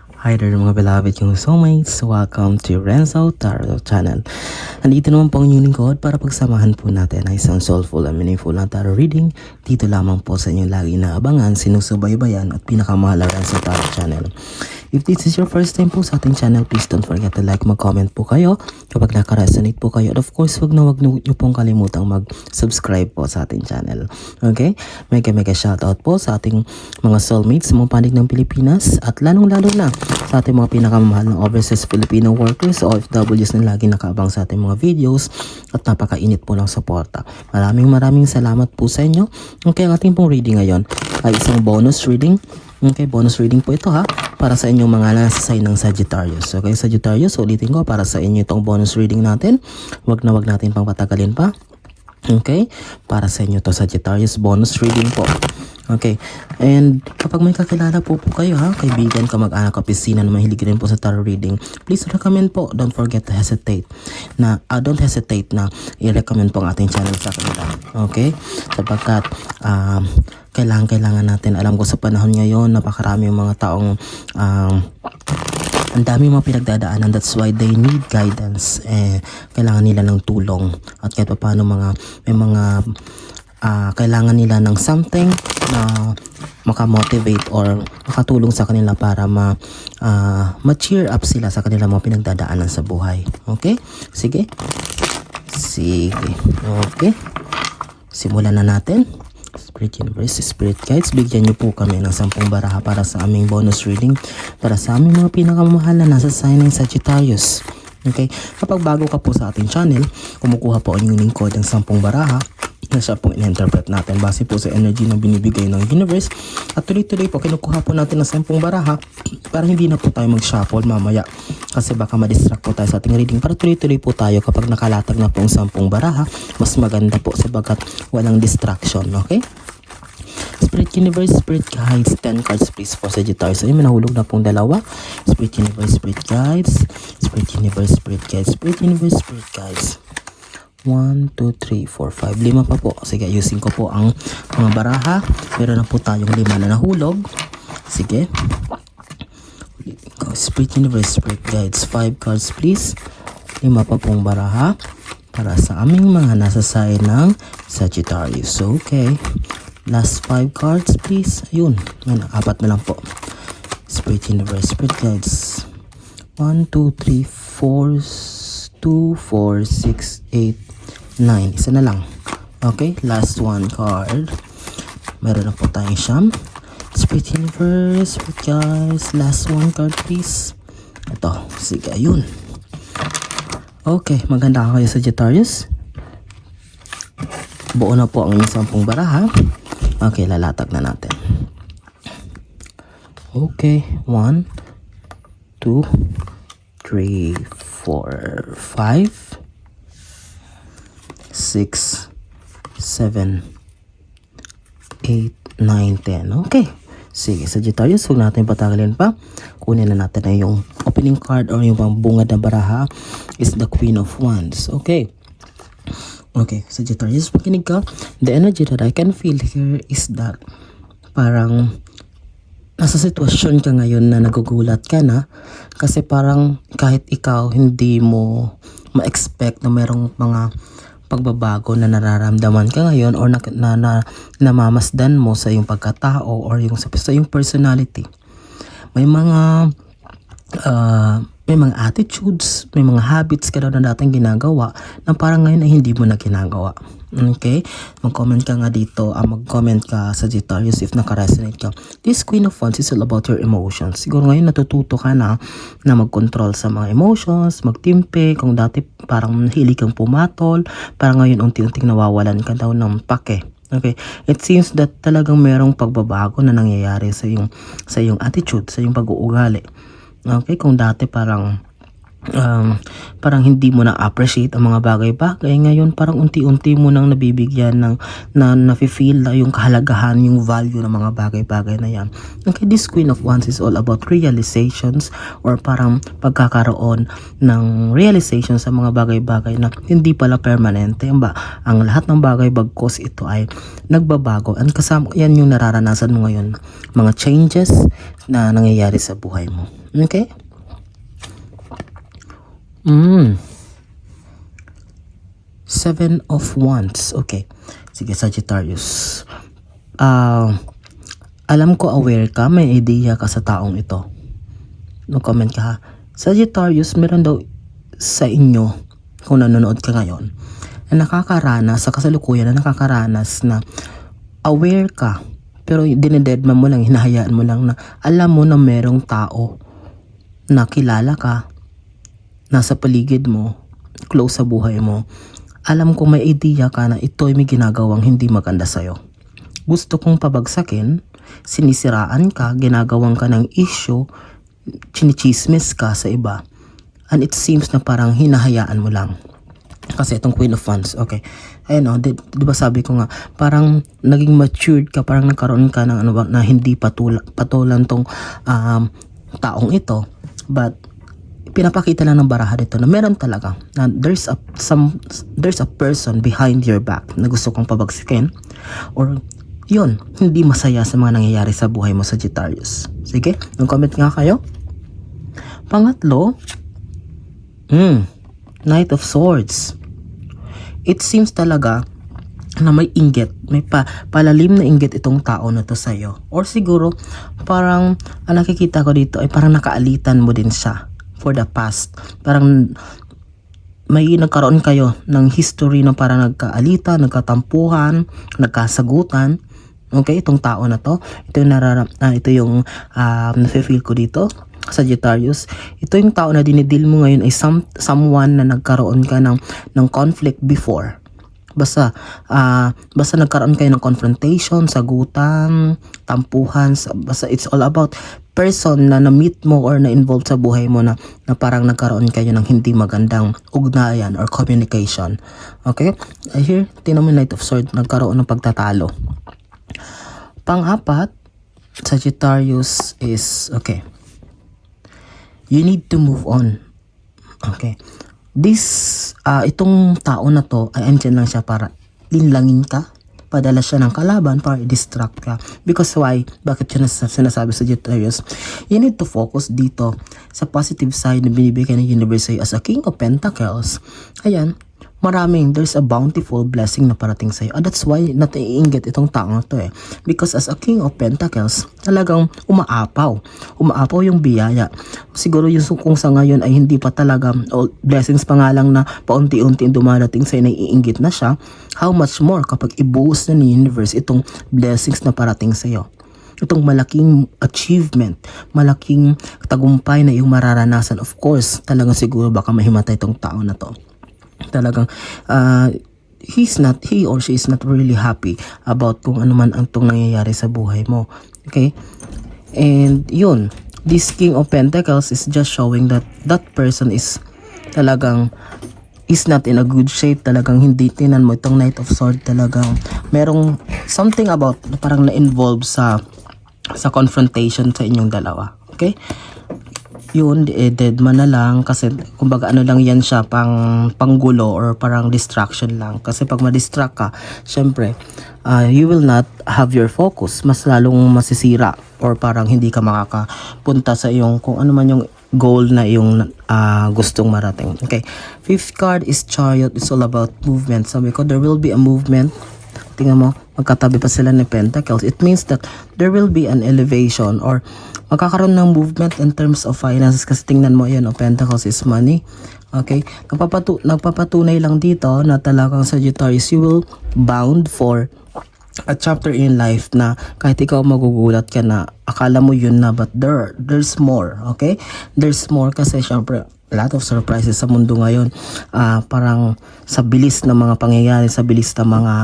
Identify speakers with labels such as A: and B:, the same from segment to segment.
A: Hi there mga beloved kong soulmates, welcome to Renzo Tarot Channel. Nandito naman po ang inyong lingkod para pagsamahan po natin ay isang soulful and meaningful na tarot reading. Dito lamang po sa inyong lagi naabangan, sinusubaybayan at pinakamahalaga Renzo Tarot Channel. If this is your first time po sa ating channel, please don't forget to like, mag-comment po kayo kapag nakaresonate po kayo. At of course, wag nyo pong kalimutang mag-subscribe po sa ating channel. Okay? Mega shoutout po sa ating mga soulmates sa mga panig ng Pilipinas at lalong-lalo na sa ating mga pinakamamahal ng overseas Filipino workers o OFWs na lagi nakaabang sa ating mga videos at napakainit po ng suporta. Maraming salamat po sa inyo. Okay, ang ating pong reading ngayon ay isang bonus reading. Okay, bonus reading po ito ha, para sa inyong mga nasa sign ng Sagittarius. Okay, Sagittarius, ulitin ko, para sa inyo itong bonus reading natin. Wag natin pang patagalin pa. Okay, para sa inyo to Sagittarius, bonus reading po. Okay, and kapag may kakilala po kayo ha, kaibigan, kamag-anak, opisina na mahilig rin po sa tarot reading, please recommend po, don't hesitate na i-recommend po ang ating channel sa kanila. Okay, sapagkat kailangan natin, alam ko sa panahon ngayon, napakarami yung mga taong ang dami mga pinagdadaanan, that's why they need guidance. Kailangan nila ng tulong at kahit pa paano may mga kailangan nila ng something na makamotivate or makatulong sa kanila para ma-cheer up sila sa kanila mga pinagdadaanan sa buhay. Okay? Sige. Okay. Simulan na natin. Spirit Universe, Spirit Guides, bigyan niyo po kami ng 10 baraha para sa aming bonus reading para sa aming mga pinakamamahal na nasa sign ng Sagittarius. Okay? Kapag bago ka po sa ating channel, kumukuha po ang unique code ng 10 baraha na siya pong in-interpret natin base po sa energy na binibigay ng universe. At tuloy-tuloy po, kinukuha po natin ng 10 baraha para hindi na po tayo mag-shuffle mamaya. Kasi baka ma-distract po tayo sa ating reading. Para tuloy-tuloy po tayo kapag nakalatag na po ang 10 baraha, mas maganda po sabagat walang distraction. Okay? Spirit Universe, Spirit Guides, 10 cards please for Sagittarius. Ayun, manahulog na pong dalawa. Spirit Universe, Spirit Guides, Spirit Universe, Spirit Guides, Spirit Universe, Spirit Guides. 1, 2, 3, 4, 5. 5 pa po. Sige, ayusin ko po ang mga baraha. Meron na po tayong 5 na nahulog. Sige. Spirit Universe, Spirit Guides, 5 cards please. 5 pa pong baraha para sa aming mga nasa sign ng Sagittarius. Okay. Last 5 cards please. Ayun. 4 na lang po. Spirit Universe, Spirit Guides. 1, 2, 3, 4, 2, 4, 6, 8, 9. Isa na lang. Okay, last 1 card. Meron na po tayong siyam. Spirit Universe, Spirit Guides, last 1 card please. Ito, sige, ayun. Okay, maganda kayo Sagittarius. Buo na po ang inyong 10 baraha. Okay, lalatag na natin. Okay, 1, 2, 3, 4, 5, 6, 7, 8, 9, 10. Okay. Sige, Sagittarius, huwag natin patagalin pa. Kunin na natin na yung opening card or yung bungad na baraha is the Queen of Wands. Okay. Okay, Sagittarius, pakinig ka. The energy that I can feel here is that parang nasa sitwasyon ka ngayon na nagugulat ka na kasi parang kahit ikaw hindi mo ma-expect na merong mga pagbabago na nararamdaman ka ngayon or namamasdan mo sa iyong pagkatao or sa iyong personality. May mga attitudes, may mga habits ka daw na dating ginagawa na parang ngayon ay hindi mo na ginagawa. Okay? Mag-comment ka nga dito, mag-comment ka Sagittarius if naka-resonate ka. This Queen of Wands is all about your emotions. Siguro ngayon natututo ka na mag-control sa mga emotions, magtimpe. Kung dati parang hilig kang pumatol, parang ngayon unti-unting nawawalan ka daw ng pake. Okay? It seems that talagang merong pagbabago na nangyayari sa iyong attitude, sa iyong pag-uugali. Okay, kung dati parang hindi mo na-appreciate ang mga bagay-bagay, ngayon parang unti-unti mo nang nabibigyan na nafe-feel na yung kahalagahan, yung value ng mga bagay-bagay na yan. Okay, this Queen of Wands is all about realizations or parang pagkakaroon ng realization sa mga bagay-bagay na hindi pala permanente. Ang lahat ng bagay bagkos ito ay nagbabago. And kasama yan yung nararanasan mo ngayon, mga changes na nangyayari sa buhay mo. Okay? Seven of Wands. Okay. Sige, Sagittarius. Alam ko aware ka, may idea ka sa taong ito. No comment ka ha. Sagittarius, meron daw sa inyo, kung nanonood ka ngayon, na nakakaranas, sa kasalukuyan na nakakaranas na aware ka, pero dinededma mo lang, hinahayaan mo lang na alam mo na merong tao na kilala ka, nasa paligid mo, close sa buhay mo. Alam ko may idea ka na ito'y may ginagawang hindi maganda sa'yo. Gusto kong pabagsakin, sinisiraan ka, ginagawang ka ng issue, chinichismis ka sa iba. And it seems na parang hinahayaan mo lang. Kasi itong Queen of Wands, okay. Ayun o, di ba sabi ko nga, parang naging matured ka, parang nagkaroon ka ng na hindi patulan tong taong ito. But pinapakita lang ng baraha dito na meron talaga na there's a person behind your back na gusto kong pabagsakin, or yun, hindi masaya sa mga nangyayari sa buhay mo, Sagittarius. Sige, mag-comment nga kayo. Pangatlo, Knight of Swords. It seems talaga na may inggit, may palalim na inggit itong tao na to sa'yo. Or siguro, parang ang nakikita ko dito ay parang nakaalitan mo din siya for the past. Parang may nagkaroon kayo ng history na parang nagkaalitan, nagkatampuhan, nagkasagutan. Okay, itong tao na to, ito yung nafe-feel ko dito, Sagittarius. Ito yung tao na dinidil mo ngayon ay someone na nagkaroon ka ng conflict before. Basta nagkaroon kayo ng confrontation, sagutan, tampuhan, basta it's all about person na na-meet mo or na-involved sa buhay mo na parang nagkaroon kayo ng hindi magandang ugnayan or communication. Okay? Here, tingnan mo Knight of Swords, nagkaroon ng pagtatalo. Pang-apat, Sagittarius is, okay, you need to move on. Okay. Itong tao na to ay andyan lang siya para linlangin ka, padala siya ng kalaban para i-distract ka. Because why? Bakit siya sinasabi sa Sagittarius? You need to focus dito sa positive side na binibigay ng universe as a King of Pentacles. Ayan, there's a bountiful blessing na parating sa'yo. That's why naiinggit itong tao na to eh. Because as a King of Pentacles, talagang umaapaw yung biyaya. Siguro yung kung sa ngayon ay hindi pa talaga, blessings pa nga lang na paunti-unti dumarating sa'yo, naiinggit na siya. How much more kapag ibuhos na ni universe itong blessings na parating sa'yo. Itong malaking achievement, malaking tagumpay na yung mararanasan. Of course, talagang siguro baka mahimatay itong tao na to. Talagang he or she is not really happy about kung ano man ang itong nangyayari sa buhay mo. Okay? And yun, this King of Pentacles is just showing that that person is talagang is not in a good shape. Talagang hindi, tinan mo itong Knight of Swords, talagang merong something about parang na-involve sa confrontation sa inyong dalawa. Okay? Yun, dead man na lang kasi kumbaga ano lang yan siya, panggulo or parang distraction lang. Kasi pag ma-distract ka, syempre, you will not have your focus. Mas lalong masisira or parang hindi ka makakapunta sa iyong kung ano man yung goal na yung gustong marating. Okay, fifth card is Chariot. It's all about movement. Sabi ko, there will be a movement. Tingnan mo, magkatabi pa sila ni Pentacles. It means that there will be an elevation or magkakaroon ng movement in terms of finances. Kasi tingnan mo yan, Pentacles is money. Okay? Nagpapatunay lang dito na talagang Sagittarius, you will bound for a chapter in life na kahit ikaw magugulat ka na akala mo yun na, but there's more. Okay? There's more kasi syempre a lot of surprises sa mundo ngayon. Parang sa bilis ng mga pangyayari, sa bilis ng mga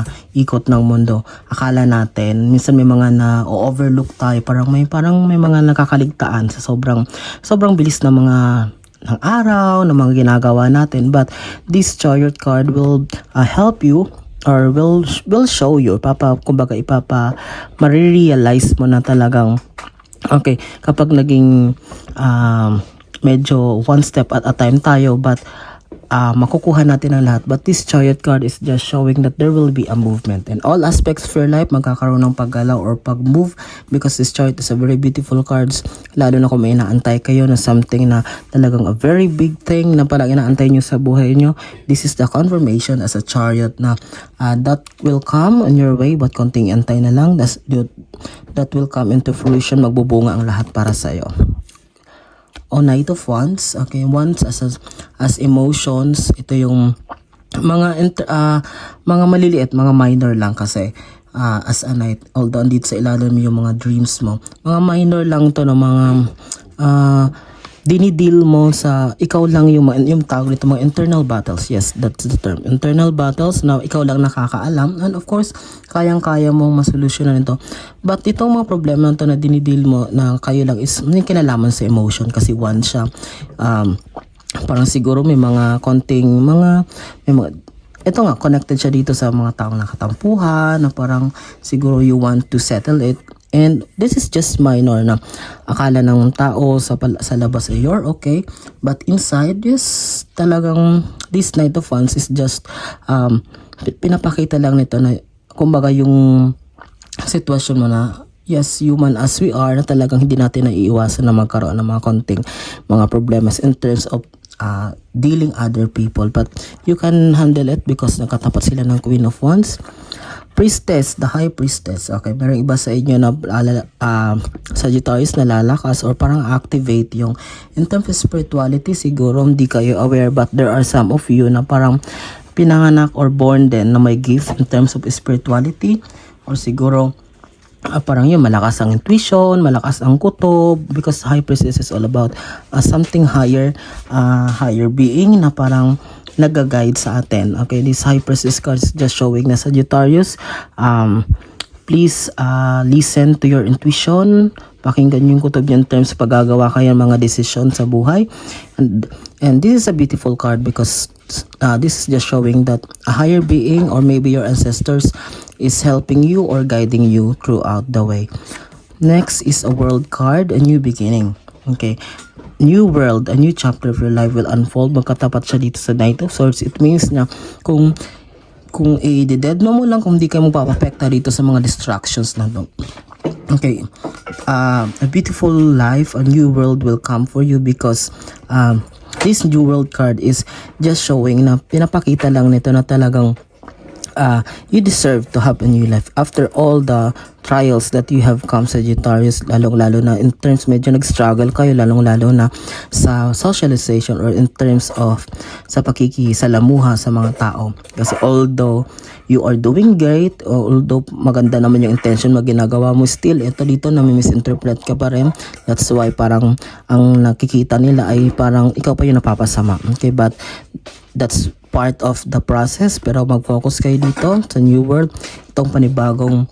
A: ikot ng mundo, akala natin minsan may mga na overlook tayo, parang may mga nakakaligtaan sa sobrang bilis ng mga ng araw, ng mga ginagawa natin. But this Chariot card will help you or will show you, kumbaga marirealize mo na talagang okay, kapag naging medyo one step at a time tayo, but makukuha natin ang lahat. But this Chariot card is just showing that there will be a movement. In all aspects of your life, magkakaroon ng paggalaw or pag-move because this Chariot is a very beautiful cards. Lalo na kung may inaantay kayo na something na talagang a very big thing na parang inaantay nyo sa buhay nyo. This is the confirmation as a Chariot na that will come on your way, but konting antay na lang. That will come into fruition. Magbubunga ang lahat para sa'yo. Knight of Wands. Okay, Wands as emotions. Ito yung mga maliliit, mga minor lang kasi as a knight. Although andito sa ilalim yung mga dreams mo. Mga minor lang to, ng mga dinidil mo sa ikaw lang yung tawag nito, mga internal battles. Yes, that's the term. Internal battles na ikaw lang nakakaalam, and of course kayang-kaya mo masolusyonan ito. But itong mga problema nito na dinidil mo na kayo lang is may kinalaman sa emotion kasi one siya. Parang siguro may mga konting ito nga, connected siya dito sa mga taong nakatampuhan na parang siguro you want to settle it. And this is just minor na akala ng tao sa labas ay you're okay, but inside, yes, talagang this Knight of Wands is just pinapakita lang nito na kumbaga yung sitwasyon mo na yes, human as we are, na talagang hindi natin naiiwasan na magkaroon ng mga konting mga problemas in terms of dealing other people, but you can handle it because nakatapat sila ng Queen of Wands. Priestess, the High Priestess. Okay, merong iba sa inyo na Sagittarius na lalakas or parang activate yung in terms of spirituality, siguro hindi kayo aware, but there are some of you na parang pinanganak or born din na may gift in terms of spirituality, or siguro parang yun, malakas ang intuition, malakas ang kutob, because High Priestess is all about something higher, higher being na parang nag-guide sa atin. Okay, this High Priestess card is just showing na Sagittarius, please listen to your intuition, pakinggan yung kutob niyo in terms of paggagawa kayo ng mga decision sa buhay. And this is a beautiful card because this is just showing that a higher being or maybe your ancestors is helping you or guiding you throughout the way. Next is a World card, a new beginning. Okay, new world, a new chapter of your life will unfold. Magkatapat siya dito sa Knight of Swords. It means na kung i-dead mo lang, kung hindi ka magpapapekta dito sa mga distractions na to. Okay, a beautiful life, a new world will come for you because this new world card is just showing na pinapakita lang nito na talagang you deserve to have a new life after all the trials that you have come, Sagittarius, lalong-lalo na in terms medyo nag-struggle kayo, lalong-lalo na sa socialization or in terms of sa pakikisalamuha sa mga tao. Kasi although you are doing great, although maganda naman yung intention mo ginagawa mo, still ito dito na may misinterpret ka pa rin. That's why parang ang nakikita nila ay parang ikaw pa yung napapasama. Okay, but that's part of the process. Pero mag-focus kayo dito sa new world, itong panibagong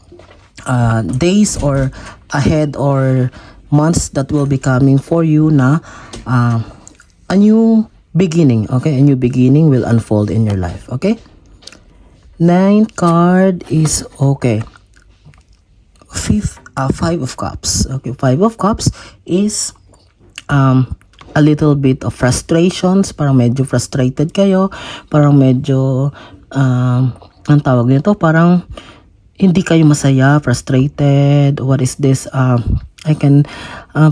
A: days or ahead or months that will be coming for you na a new beginning. Okay, a new beginning will unfold in your life. Okay, 9th card is okay, 5 of Cups. Okay, 5 of Cups is a little bit of frustrations, parang medyo frustrated kayo, parang medyo ang tawag nito, parang hindi kayo masaya, frustrated, what is this,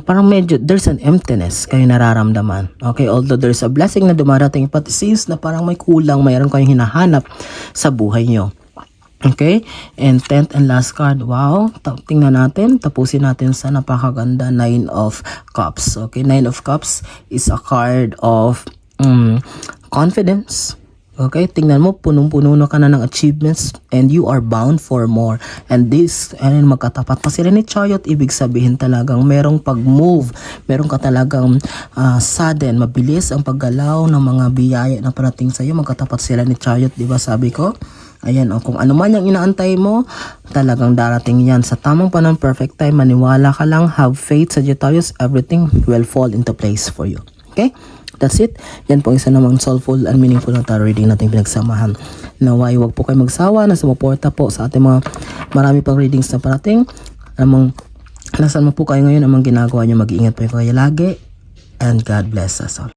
A: parang medyo there's an emptiness kayo nararamdaman. Okay, although there's a blessing na dumarating, but it seems na parang may kulang, mayroon kayong hinahanap sa buhay nyo. Okay, and 10th and last card, wow, tingnan natin, tapusin natin sa napakaganda 9 of Cups. Okay, 9 of Cups is a card of confidence. Okay, tingnan mo, punong-puno na ka na ng achievements and you are bound for more. And this, magkatapat pa sila ni Chariot, ibig sabihin talagang merong pag-move, merong ka talagang sudden, mabilis ang paggalaw ng mga biyaya na parating sa'yo. Magkatapat sila ni Chariot, di ba sabi ko? Ayan, kung ano man yung inaantay mo, talagang darating yan sa tamang panahon, perfect time, maniwala ka lang, have faith, Sagittarius, everything will fall into place for you. Okay? That's it. Yan po isa namang soulful and meaningful na tarot reading nating pinagsamahan. Naway, wag po kayo magsawa na sumuporta po sa ating mga marami pang readings na parating. Nasaan mo po kayo ngayon, amang ginagawa nyo, mag-iingat po kayo lagi. And God bless us all.